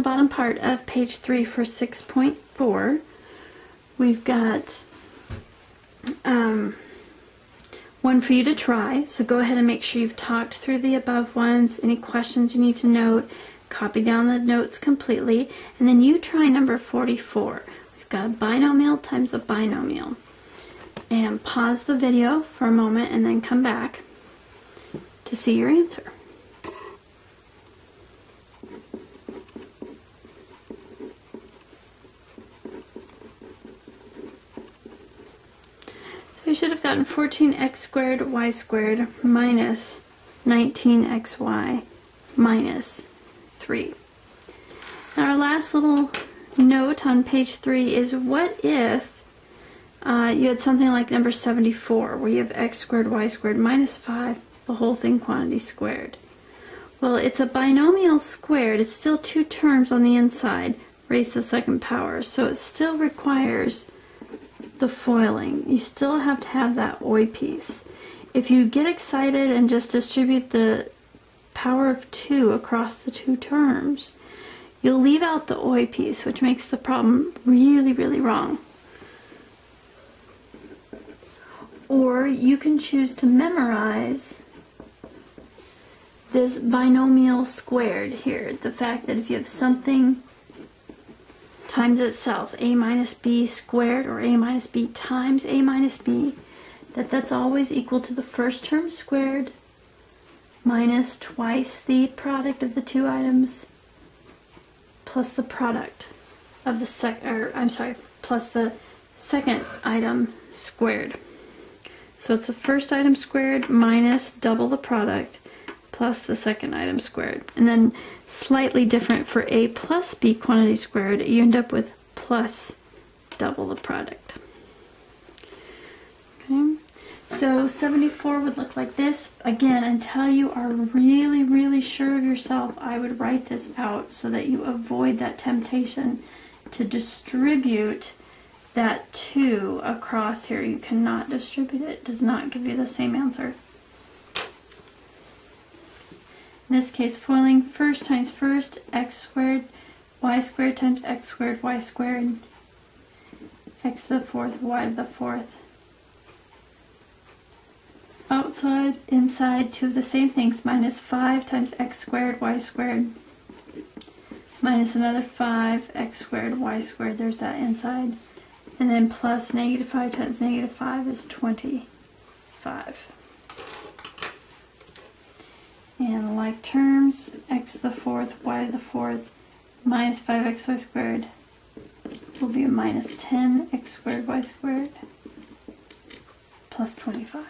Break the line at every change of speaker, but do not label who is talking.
bottom part of page 3 for 6.4. We've got one for you to try, so go ahead and make sure you've talked through the above ones. Any questions you need to note, copy down the notes completely, and then you try number 44. We've got a binomial times a binomial. And pause the video for a moment and then come back to see your answer. So you should have gotten 14x squared y squared minus 19xy minus 3. Now our last little note on page 3 is, what if you had something like number 74, where you have x squared y squared minus 5, the whole thing quantity squared. Well, it's a binomial squared. It's still two terms on the inside raised to the second power, so it still requires the foiling. You still have to have that OI piece. If you get excited and just distribute the power of 2 across the two terms, you'll leave out the OI piece, which makes the problem really, really wrong. Or you can choose to memorize this binomial squared here. The fact that if you have something times itself, a minus b squared, or a minus b times a minus b, that's always equal to the first term squared minus twice the product of the two items plus the product of the plus the second item squared. So it's the first item squared minus double the product plus the second item squared. And then slightly different for a plus b quantity squared, you end up with plus double the product. Okay, so 74 would look like this. Again, until you are really, really sure of yourself, I would write this out so that you avoid that temptation to distribute that 2 across here. You cannot distribute it. It does not give you the same answer. In this case, foiling first times first, x squared, y squared times x squared, y squared, x to the fourth, y to the fourth. Outside, inside, two of the same things, minus 5 times x squared, y squared, minus another 5, x squared, y squared, there's that inside. And then plus negative 5 times negative 5 is 25. And like terms, x to the fourth, y to the fourth, minus 5xy squared will be a minus 10x squared, y squared, plus 25.